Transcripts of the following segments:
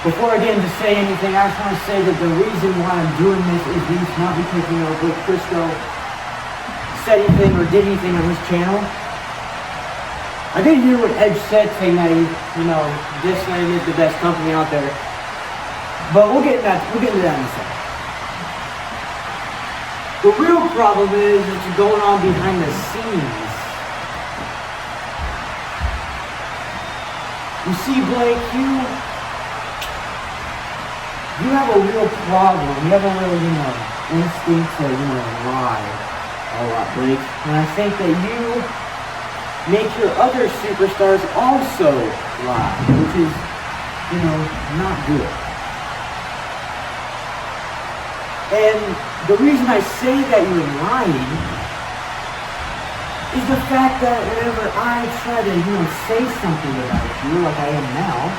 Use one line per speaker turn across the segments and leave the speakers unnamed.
before I get into say anything, I just want to say that the reason why I'm doing this is not because, Blake Crisco said anything or did anything on his channel. I did hear what Edge said, saying that this lane is the best company out there. But we'll get into that in a second. The real problem is what's going on behind the scenes. You see, Blake, you have a real problem. You have a real, instinct to, lie a lot, Blake. And I think that you make your other superstars also lie, which is, not good. And the reason I say that you're lying is the fact that whenever I try to, say something about you, like I am now,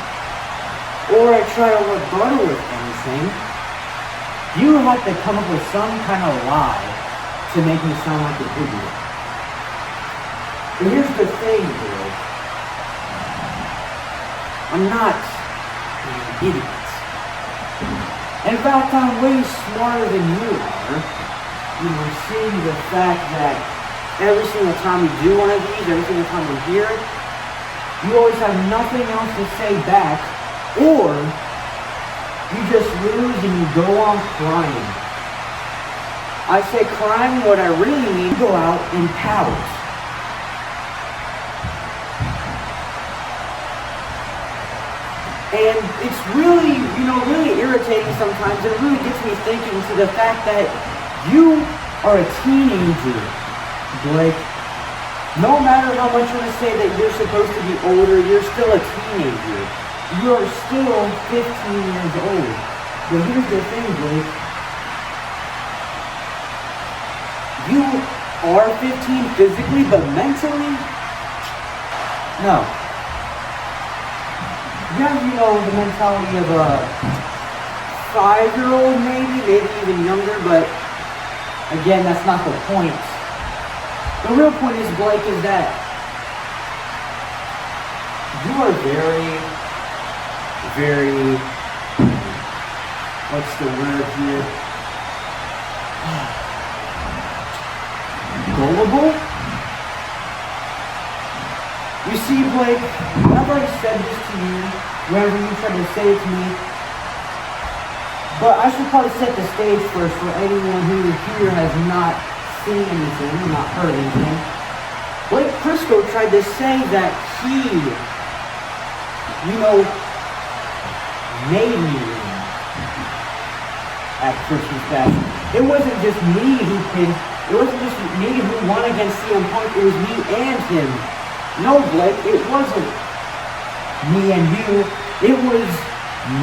or I try to rebuttal with anything, you have to come up with some kind of lie to make me sound like an idiot. But here's the thing, bro. I'm not an idiot. In fact, I'm way smarter than you are. Seeing the fact that every single time we do one of these, every single time we're here, you always have nothing else to say back, or you just lose and you go on crying. I say crying, what I really mean, go out and pout. And it's really, really irritating sometimes. It really gets me thinking to the fact that you are a teenager, Blake. No matter how much you want to say that you're supposed to be older, you're still a teenager. You are still 15 years old. But here's the thing, Blake. You are 15 physically, but mentally, no. You have, the mentality of a 5-year-old maybe even younger, but again, that's not the point. The real point is, Blake, is that you are very, very, what's the word here? Gullible? You see, Blake, I've already said this to you, whenever you try to say it to me, but I should probably set the stage first for anyone who here has not seen anything, not heard anything. Blake Crisco tried to say that he, made me win at Christmas Bash. It wasn't just me it wasn't just me who won against CM Punk, it was me and him. No, Blake, it wasn't me and you. It was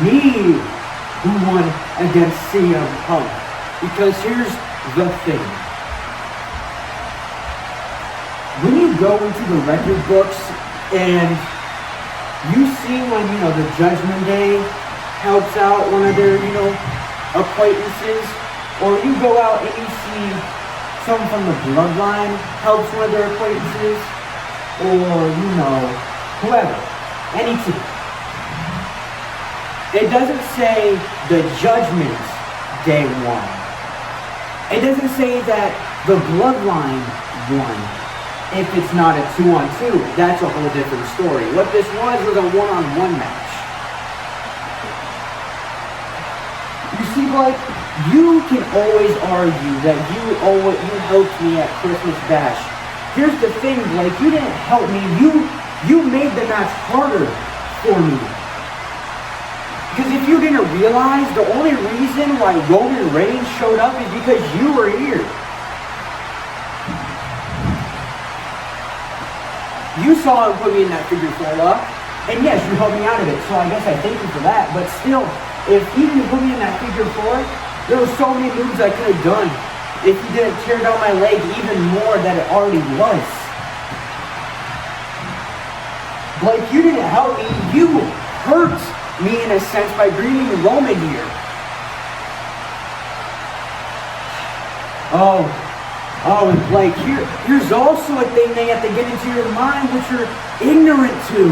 me who won against CM Punk. Because here's the thing. When you go into the record books and you see when, the Judgment Day helps out one of their, acquaintances, or you go out and you see someone from the Bloodline helps one of their acquaintances, or, whoever, any team. It doesn't say the Judgment Day won. It doesn't say that the Bloodline won. If it's not a 2-on-2, that's a whole different story. What this was a 1-on-1 match. You see, Blake, you can always argue that you helped me at Christmas Bash. Here's the thing, Blake, you didn't help me, you made the match harder for me. Because if you didn't realize, the only reason why Roman Reigns showed up is because you were here. You saw him put me in that figure 4 lock, and yes, you helped me out of it, so I guess I thank you for that. But still, if he didn't put me in that figure 4, there were so many moves I could have done if he didn't tear down my leg even more than it already was. Blake, you didn't help me. You hurt me in a sense by bringing Roman here. Oh, and Blake, here's also a thing they have to get into your mind, which you're ignorant to.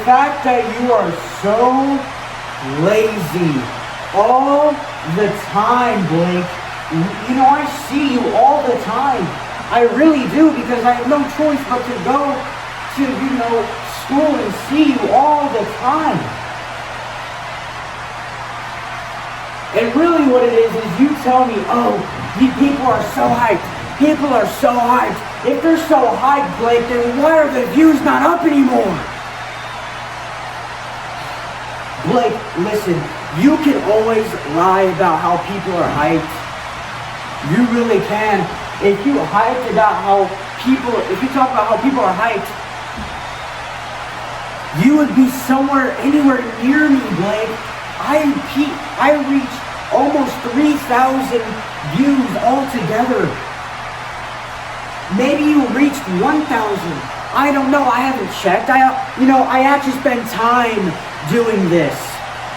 fact that you are so lazy all the time, Blake. You know, I see you all the time. I really do, because I have no choice but to go to, school and see you all the time. And really what it is you tell me, oh, these people are so hyped. People are so hyped. If they're so hyped, Blake, then why are the views not up anymore? Blake, listen, you can always lie about how people are hyped. You really can. If you hyped about if you talk about how people are hyped, you would be anywhere near me, Blake. I reached almost 3,000 views altogether. Maybe you reached 1,000. I don't know. I haven't checked. I actually spend time doing this,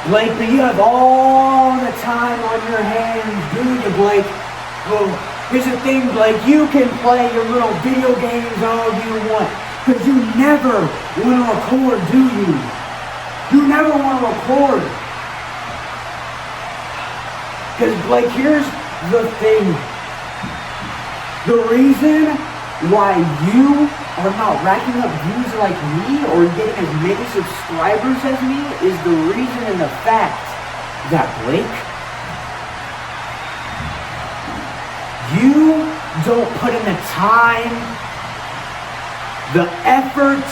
Blake. But you have all the time on your hands, do you, Blake? Oh, here's the thing, Blake. You can play your little video games all you want, because you never want to record, do you? You never want to record. Because, Blake, here's the thing. The reason why you are not racking up views like me or getting as many subscribers as me is the reason and the fact that, Blake, you don't put in the time, the effort.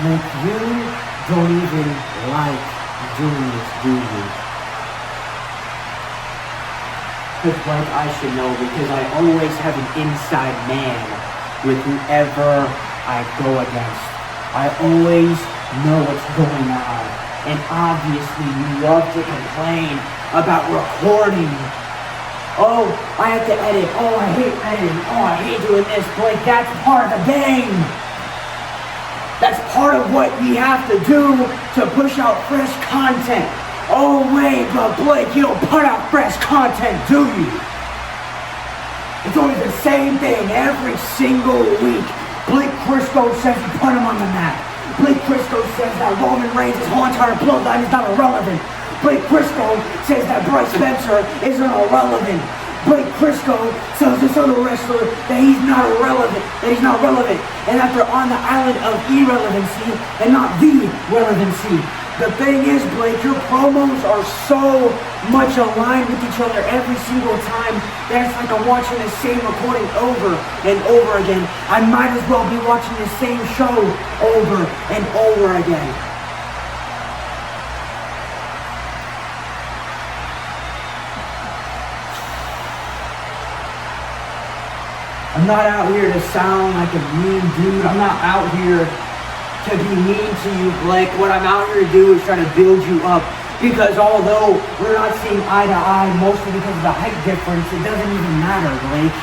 Blake, you don't even like doing this, do you? Because, Blake, I should know, because I always have an inside man with whoever I go against. I always know what's going on. And obviously you love to complain about recording. Oh, I have to edit. Oh, I hate editing. Oh, I hate doing this. Blake, that's part of the game. That's part of what we have to do to push out fresh content. Oh, wait, but Blake, you don't put out fresh content, do you? It's always the same thing every single week. Blake Crisco says you put him on the map. Blake Crisco says that Roman Reigns' whole entire bloodline is not irrelevant. Blake Crisco says that Bryce Spencer isn't irrelevant. Blake Crisco tells this other wrestler that he's not irrelevant, and that they're on the island of irrelevancy and not the relevancy. The thing is, Blake, your promos are so much aligned with each other every single time that it's like I'm watching the same recording over and over again. I might as well be watching the same show over and over again. I'm not out here to sound like a mean dude. I'm not out here to be mean to you, Blake. What I'm out here to do is try to build you up. Because although we're not seeing eye to eye, mostly because of the height difference, it doesn't even matter, Blake.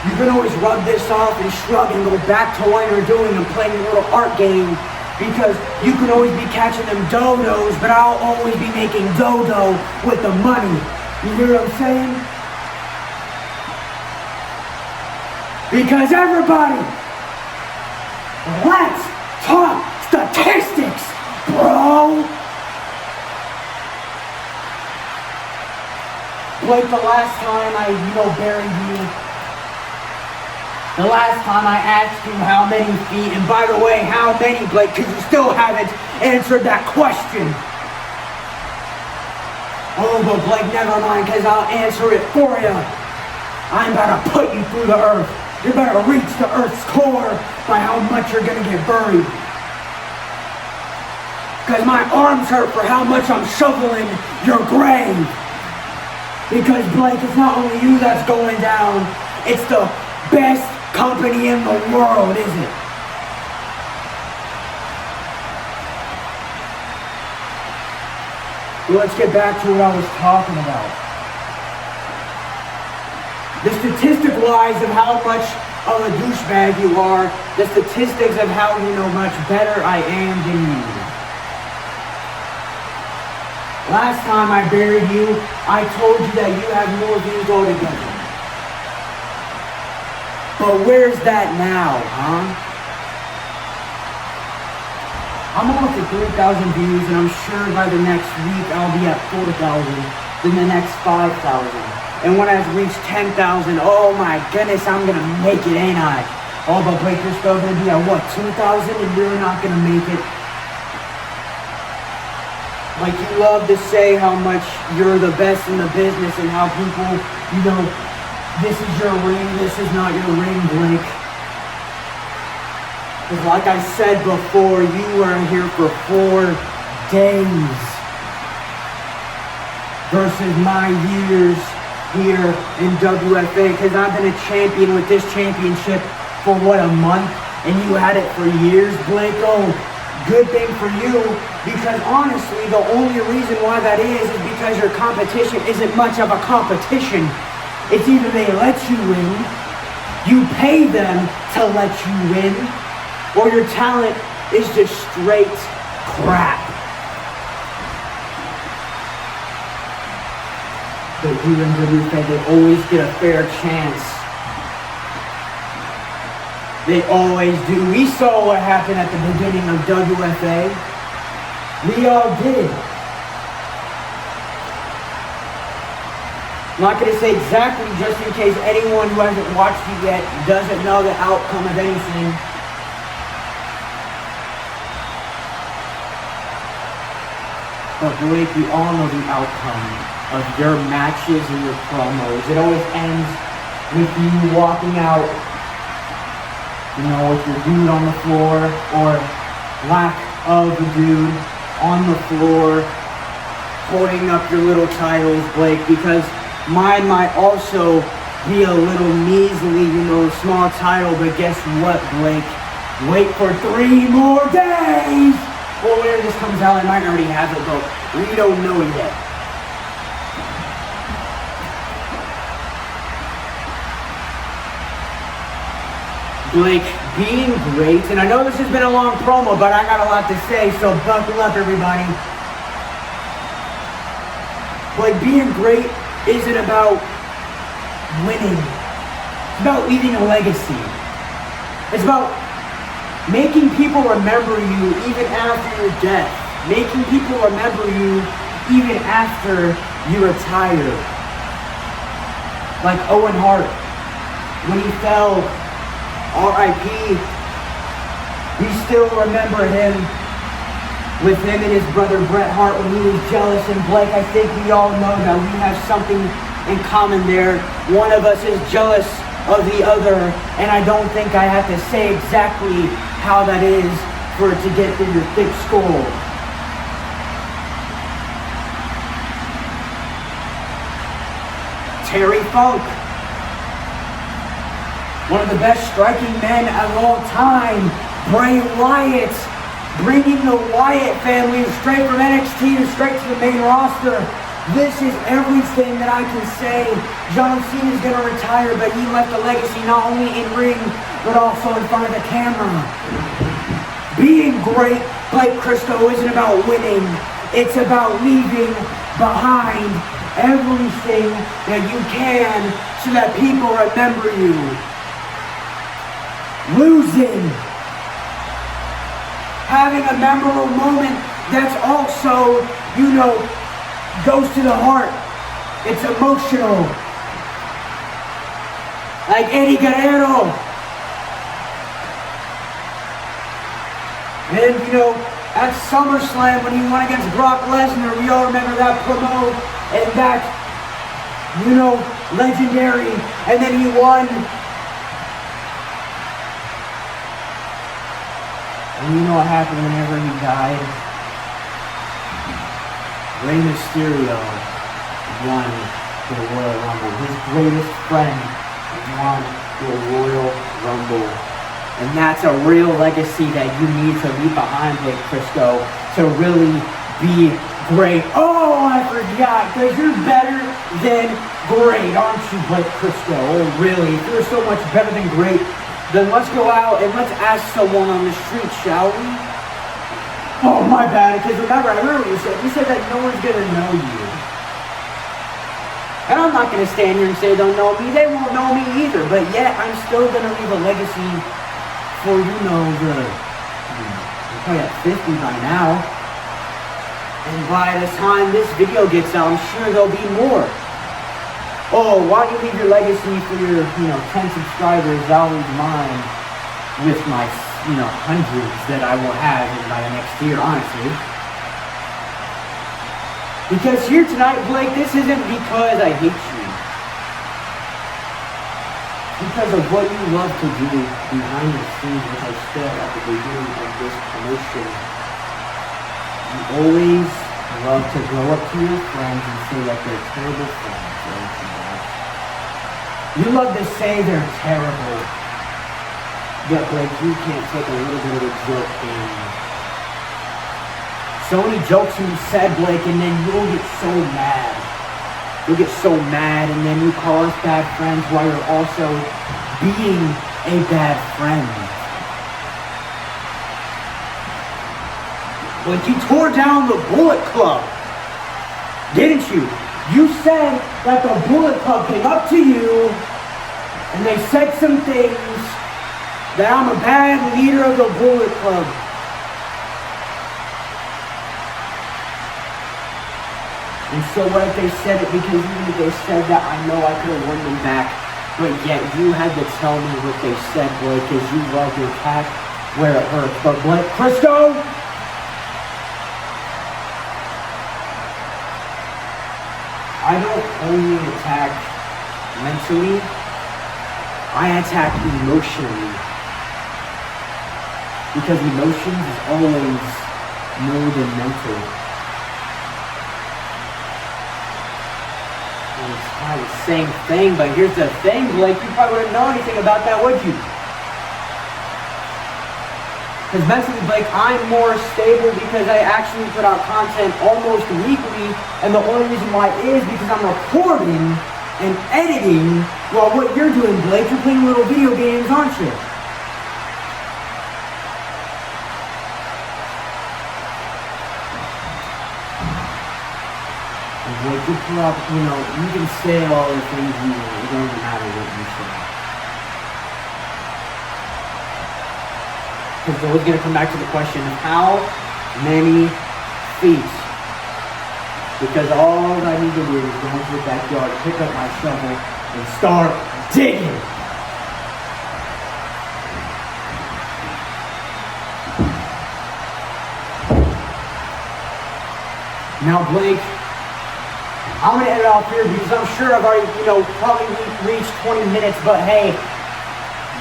You can always rub this off and shrug and go back to what you're doing and playing your little art game. Because you can always be catching them dodos, but I'll always be making dodo with the money. You hear what I'm saying? Because everybody, let's talk statistics, bro. Blake, the last time I, buried you, the last time I asked you how many feet, and by the way, how many, Blake, because you still haven't answered that question. Oh, but Blake, never mind, because I'll answer it for you. I'm about to put you through the earth. You're about to reach the earth's core by how much you're going to get buried. Because my arms hurt for how much I'm shoveling your grave. Because, Blake, it's not only you that's going down, it's the best company in the world, is it? Well, let's get back to what I was talking about. The statistic-wise of how much of a douchebag you are, the statistics of how much better I am than you. Last time I buried you, I told you that you have more views altogether. But where's that now, huh? I'm almost at 3,000 views, and I'm sure by the next week I'll be at 4,000, then the next 5,000. And when I've reached 10,000, oh my goodness, I'm gonna make it, ain't I? Oh, but Blake, you're still gonna be at what, 2,000, and you're not gonna make it? Like, you love to say how much you're the best in the business and how people, you know, this is your ring, this is not your ring, Blake. Because like I said before, you were here for 4 days versus my years here in WFA. Because I've been a champion with this championship for what, a month? And you had it for years, Blake? Oh, good thing for you. Because honestly, the only reason why that is because your competition isn't much of a competition. It's either they let you win, you pay them to let you win, or your talent is just straight crap. But here in WFA, they always get a fair chance. They always do. We saw what happened at the beginning of WFA. We all did. I'm not going to say exactly just in case anyone who hasn't watched it yet doesn't know the outcome of anything. But Blake, we all know the outcome of your matches and your promos. It always ends with you walking out, you know, with your dude on the floor, or lack of a dude on the floor, holding up your little titles, Blake, because mine might also be a little measly, you know, small title, but guess what, Blake? Wait for 3 more days! Well, whenever this comes out, I might already have it, but we don't know yet. Blake, being great, and I know this has been a long promo, but I got a lot to say, so buckle up, everybody. Blake, being great isn't about winning. It's about leaving a legacy. It's about making people remember you even after your death. Making people remember you even after you retire. Like Owen Hart, when he fell, R.I.P. We still remember him, with him and his brother Bret Hart when he was jealous. And Blake, I think we all know that we have something in common there. One of us is jealous of the other, and I don't think I have to say exactly how that is for it to get through your thick skull. Terry Funk, one of the best striking men of all time. Bray Wyatt, bringing the Wyatt family straight from NXT to straight to the main roster. This is everything that I can say. John Cena is going to retire, but he left a legacy not only in ring, but also in front of the camera. Being great, like Christo, isn't about winning. It's about leaving behind everything that you can so that people remember you. Losing. Having a memorable moment that's also, you know, goes to the heart. It's emotional. Like Eddie Guerrero. And, you know, at SummerSlam when he won against Brock Lesnar, we all remember that promo and that, you know, legendary. And then he won. And you know what happened whenever he died? Rey Mysterio won the Royal Rumble. His greatest friend won the Royal Rumble. And that's a real legacy that you need to leave behind, Blake Christo, to really be great. Oh, I forgot, because you're better than great, aren't you, Blake Christo? Oh, really? If you're so much better than great, then let's go out and let's ask someone on the street, shall we? Oh, my bad, because remember, I remember what you said. You said that no one's going to know you. And I'm not going to stand here and say they don't know me. They won't know me either. But yet, I'm still going to leave a legacy for, you're probably at 50 by now. And by the time this video gets out, I'm sure there'll be more. Oh, why don't you leave your legacy for your, 10 subscribers? I'll leave mine with my, hundreds that I will have by the next year, honestly. Because here tonight, Blake, this isn't because I hate you. Because of what you love to do behind the scenes, which I said at the beginning of this promotion. You always love to go up to your friends and say that they're terrible friends, don't you? You love to say they're terrible. Yet, Blake, you can't take a little bit of a joke in. So many jokes you said, Blake, and then you'll get so mad. You'll get so mad, and then you call us bad friends while you're also being a bad friend. Like, you tore down the Bullet Club, didn't you? You said that the Bullet Club came up to you and they said some things that I'm a bad leader of the Bullet Club. And so what if they said it? Because even if they said that, I know I could have won them back. But yet you had to tell me what they said, Blake, because you love your attack where it hurts. But Blake, Crisco! I don't only attack mentally, I attack emotionally. Because emotions is always more than mental. And it's kind of the same thing, but here's the thing, Blake, you probably wouldn't know anything about that, would you? Because mentally, Blake, I'm more stable because I actually put out content almost weekly, and the only reason why is because I'm recording and editing while what you're doing, Blake, you're playing little video games, aren't you? And Blake, you put up, you can say all the things you want, it doesn't matter what you say. Because it's always going to come back to the question of how many feet. Because all I need to do is go into the backyard, pick up my shovel, and start digging. Now, Blake, I'm going to end it off here because I'm sure I've already, probably reached 20 minutes, but hey,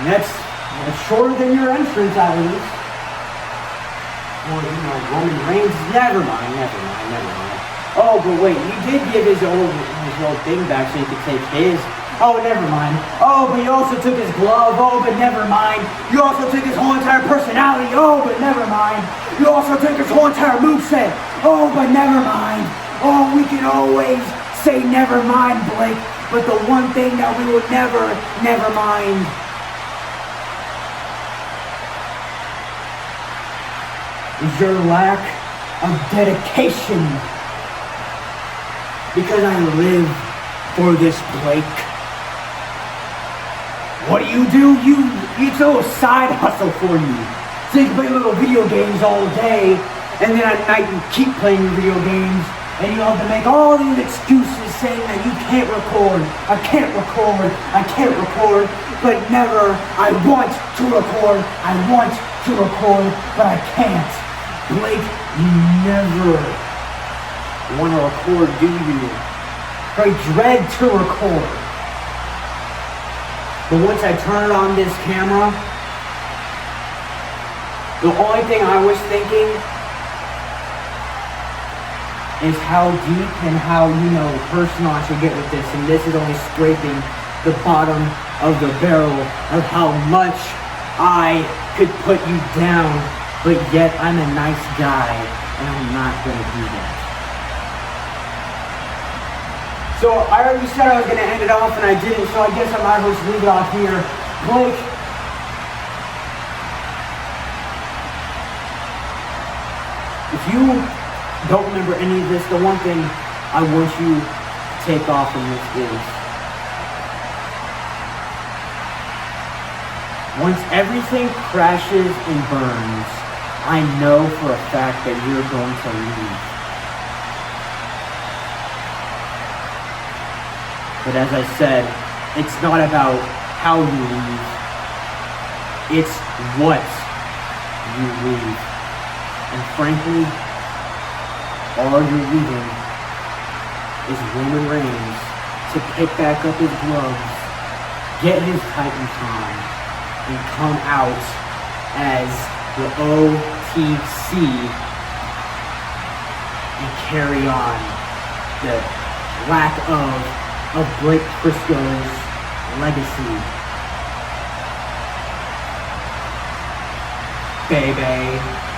that's shorter than your entrance, at least. Or, Roman Reigns. Never mind. Oh, but wait, you did give his old thing back so you could take his. Oh, never mind. Oh, but you also took his glove. Oh, but never mind. You also took his whole entire personality. Oh, but never mind. You also took his whole entire moveset. Oh, but never mind. Oh, we can always say never mind, Blake. But the one thing that we will never mind is your lack of dedication. Because I live for this, Blake. What do? It's a little side hustle for you. So you can play little video games all day, and then at night you keep playing your video games, and you have to make all these excuses saying that you can't record. I can't record, but never, I want to record, but I can't. Blake, you never want to record, do you? I dread to record. But once I turn on this camera, the only thing I was thinking is how deep and how, personal I should get with this. And this is only scraping the bottom of the barrel of how much I could put you down. But yet, I'm a nice guy, and I'm not going to do that. So, I already said I was going to end it off, and I didn't, so I guess I might as well just leave it off here. Blake, if you don't remember any of this, the one thing I want you take off from this is. Once everything crashes and burns, I know for a fact that you're going to leave. But as I said, it's not about how you leave. It's what you leave. And frankly, all you're leaving is Roman Reigns to pick back up his gloves, get his Titans on, and come out as the OTC and carry on the lack of Blake Briscoe's legacy. Baby.